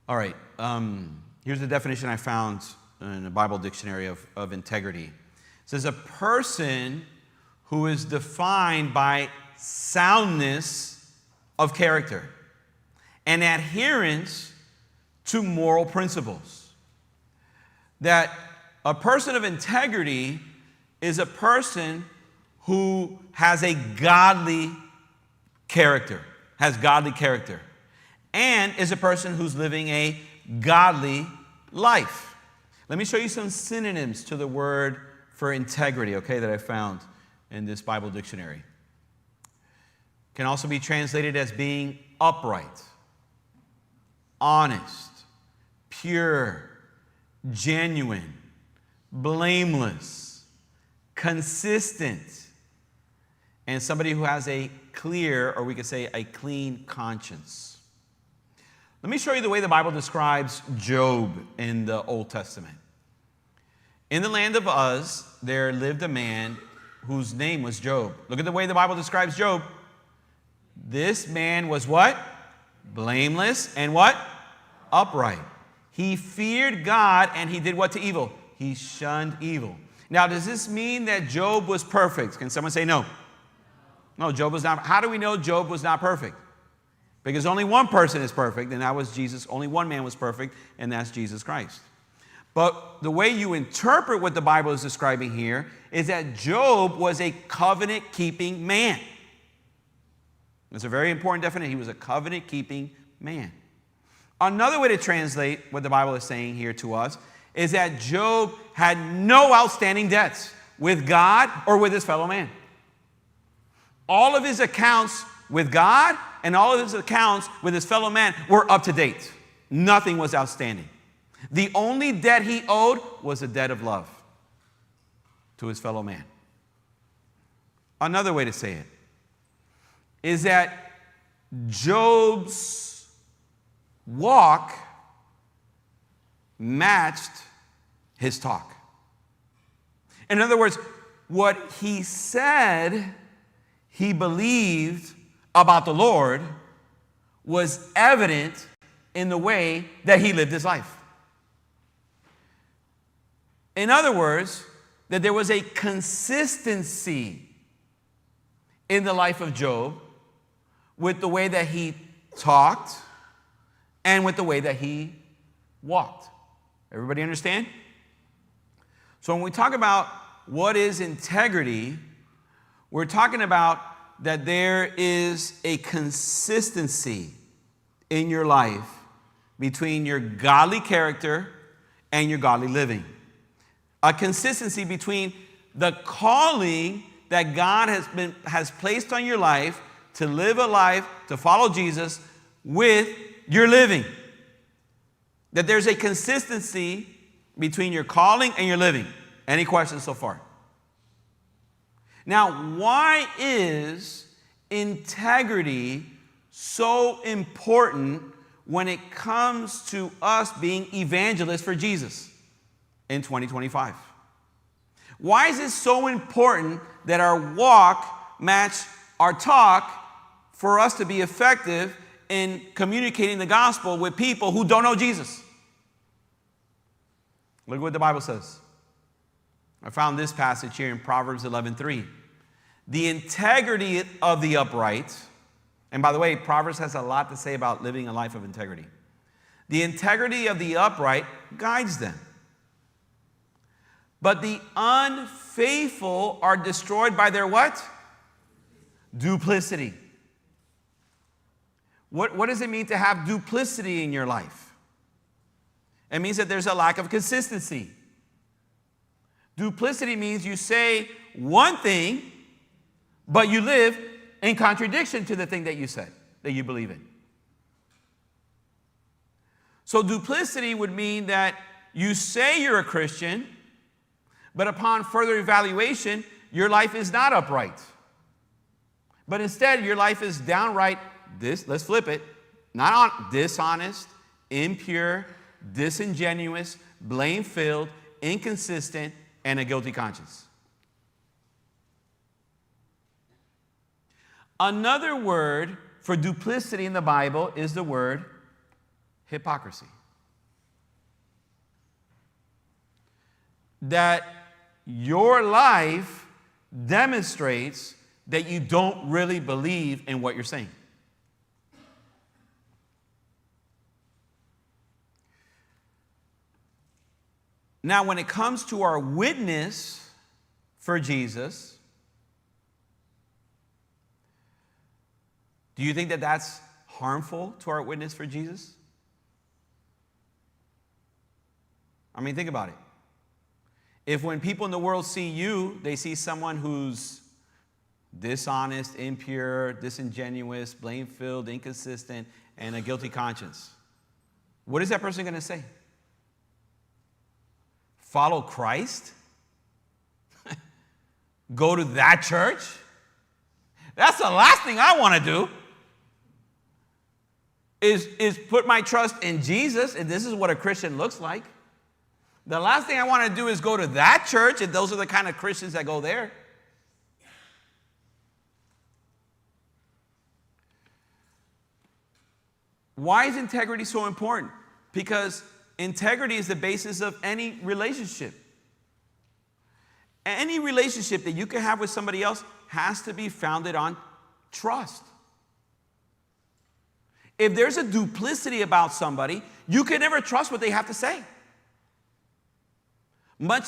All right. Here's the definition I found in a Bible dictionary of integrity. It says a person who is defined by soundness of character and adherence to moral principles. That a person of integrity is a person who has a godly character, and is a person who's living a godly life. Let me show you some synonyms to the word for integrity, okay, that I found in this Bible dictionary. Can also be translated as being upright, honest, pure, genuine, blameless, consistent, and somebody who has a clear, or we could say a clean conscience. Let me show you the way the Bible describes Job in the Old Testament. In the land of Uz, there lived a man whose name was Job. Look at the way the Bible describes Job. This man was what? Blameless and what? Upright. He feared God and he did what to evil? He shunned evil. Now, does this mean that Job was perfect? Can someone say no? No, Job was not. How do we know Job was not perfect? Because only one person is perfect, and that was Jesus. Only one man was perfect, and that's Jesus Christ. But the way you interpret what the Bible is describing here is that Job was a covenant-keeping man. That's a very important definition. He was a covenant-keeping man. Another way to translate what the Bible is saying here to us is that Job had no outstanding debts with God or with his fellow man. All of his accounts with God and all of his accounts with his fellow man were up to date. Nothing was outstanding. The only debt he owed was a debt of love to his fellow man. Another way to say it is that Job's walk matched his talk. In other words, what he said he believed about the Lord was evident in the way that he lived his life. In other words, that there was a consistency in the life of Job with the way that he talked and with the way that he walked. Everybody understand? So when we talk about what is integrity, we're talking about that there is a consistency in your life between your godly character and your godly living. A consistency between the calling that God has placed on your life to live a life, to follow Jesus, with your living. That there's a consistency between your calling and your living. Any questions so far? Now, why is integrity so important when it comes to us being evangelists for Jesus in 2025? Why is it so important that our walk match our talk for us to be effective in communicating the gospel with people who don't know Jesus? Look at what the Bible says. I found this passage here in Proverbs 11:3. The integrity of the upright, and by the way, Proverbs has a lot to say about living a life of integrity. The integrity of the upright guides them. But the unfaithful are destroyed by their what? Duplicity. What does it mean to have duplicity in your life? It means that there's a lack of consistency. Duplicity means you say one thing, but you live in contradiction to the thing that you said, that you believe in. So duplicity would mean that you say you're a Christian, but upon further evaluation, your life is not upright. But instead, your life is downright, let's flip it, dishonest, impure, disingenuous, blame-filled, inconsistent, and a guilty conscience. Another word for duplicity in the Bible is the word Hypocrisy. That your life demonstrates that you don't really believe in what you're saying. Now, when it comes to our witness for Jesus, do you think that that's harmful to our witness for Jesus? I mean, think about it. If when people in the world see you, they see someone who's dishonest, impure, disingenuous, blame-filled, inconsistent, and a guilty conscience, what is that person going to say? Follow Christ? Go to that church? That's the last thing I want to do. Is put my trust in Jesus, and this is what a Christian looks like. The last thing I want to do is go to that church, and those are the kind of Christians that go there. Why is integrity so important? Because integrity is the basis of any relationship. Any relationship that you can have with somebody else has to be founded on trust. If there's a duplicity about somebody, you can never trust what they have to say. Much